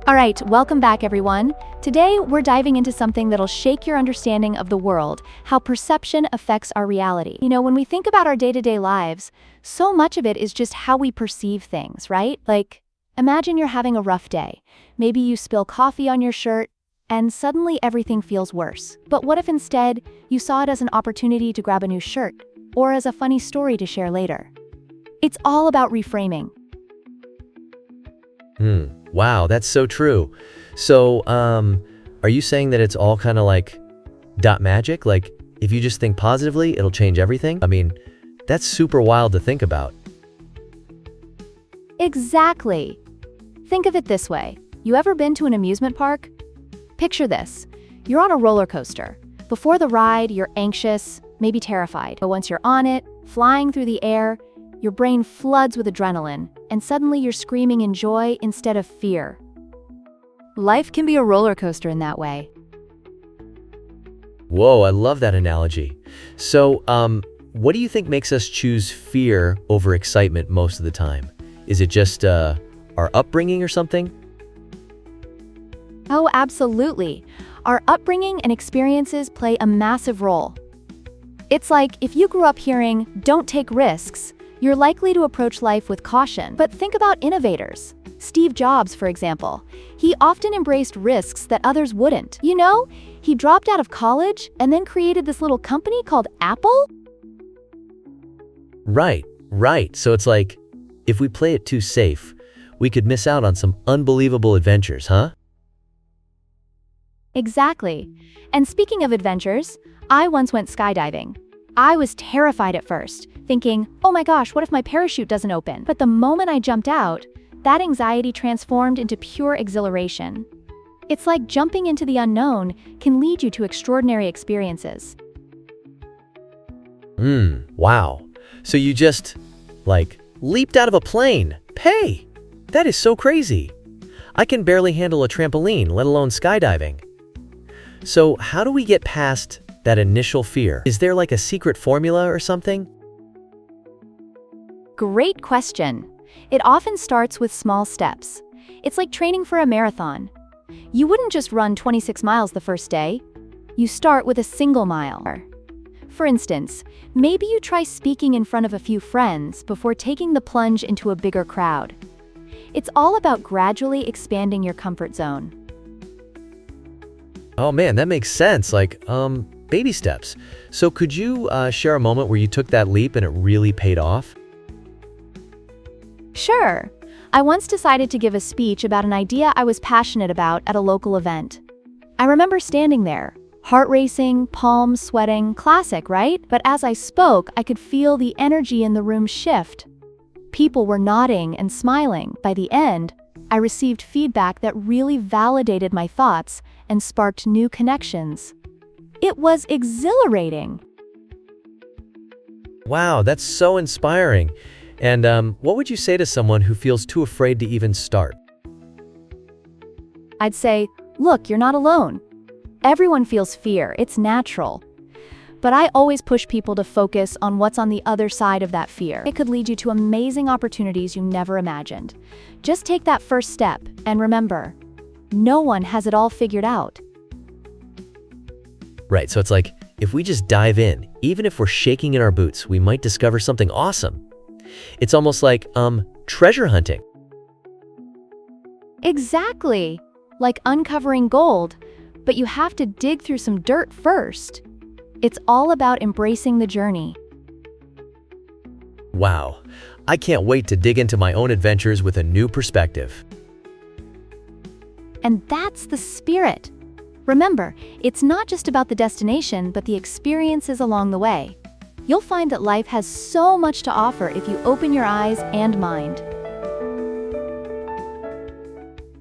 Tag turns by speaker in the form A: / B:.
A: All right, welcome back, everyone. Today, we're diving into something that'll shake your understanding of the world, how perception affects our reality. When we think about our day-to-day lives, so much of it is just how we perceive things, right? Like, imagine you're having a rough day. Maybe you spill coffee on your shirt, and suddenly everything feels worse. But what if instead, you saw it as an opportunity to grab a new shirt, or as a funny story to share later? It's all about reframing.
B: Wow, that's so true. So, are you saying that it's all kind of like dot magic? Like, if you just think positively, it'll change everything? I mean, that's super wild to think about.
A: Exactly. Think of it this way. You ever been to an amusement park? Picture this. You're on a roller coaster. Before the ride, you're anxious, maybe terrified. But once you're on it, flying through the air, your brain floods with adrenaline, and suddenly you're screaming in joy instead of fear. Life can be a roller coaster in that way.
B: Whoa, I love that analogy. So, what do you think makes us choose fear over excitement most of the time? Is it just our upbringing or something?
A: Oh, absolutely. Our upbringing and experiences play a massive role. It's like if you grew up hearing, "Don't take risks," you're likely to approach life with caution. But think about innovators. Steve Jobs, for example. He often embraced risks that others wouldn't. He dropped out of college and then created this little company called Apple?
B: Right. So it's like, if we play it too safe, we could miss out on some unbelievable adventures, huh?
A: Exactly. And speaking of adventures, I once went skydiving. I was terrified at first, thinking, oh my gosh, what if my parachute doesn't open? But the moment I jumped out, that anxiety transformed into pure exhilaration. It's like jumping into the unknown can lead you to extraordinary experiences.
B: Wow. So you just, leaped out of a plane. Hey, that is so crazy. I can barely handle a trampoline, let alone skydiving. So how do we get past that initial fear? Is there a secret formula or something?
A: Great question. It often starts with small steps. It's like training for a marathon. You wouldn't just run 26 miles the first day. You start with a single mile. For instance, maybe you try speaking in front of a few friends before taking the plunge into a bigger crowd. It's all about gradually expanding your comfort zone.
B: Oh man, that makes sense. Baby steps. So could you share a moment where you took that leap and it really paid off?
A: Sure. I once decided to give a speech about an idea I was passionate about at a local event. I remember standing there, heart racing, palms sweating, classic, right? But as I spoke, I could feel the energy in the room shift. People were nodding and smiling. By the end, I received feedback that really validated my thoughts and sparked new connections. It was exhilarating.
B: Wow, that's so inspiring. And what would you say to someone who feels too afraid to even start?
A: I'd say, look, you're not alone. Everyone feels fear, it's natural. But I always push people to focus on what's on the other side of that fear. It could lead you to amazing opportunities you never imagined. Just take that first step, and remember, no one has it all figured out.
B: Right, so it's like, if we just dive in, even if we're shaking in our boots, we might discover something awesome. It's almost like, treasure hunting.
A: Exactly. Like uncovering gold, but you have to dig through some dirt first. It's all about embracing the journey.
B: Wow, I can't wait to dig into my own adventures with a new perspective.
A: And that's the spirit. Remember, it's not just about the destination, but the experiences along the way. You'll find that life has so much to offer if you open your eyes and mind.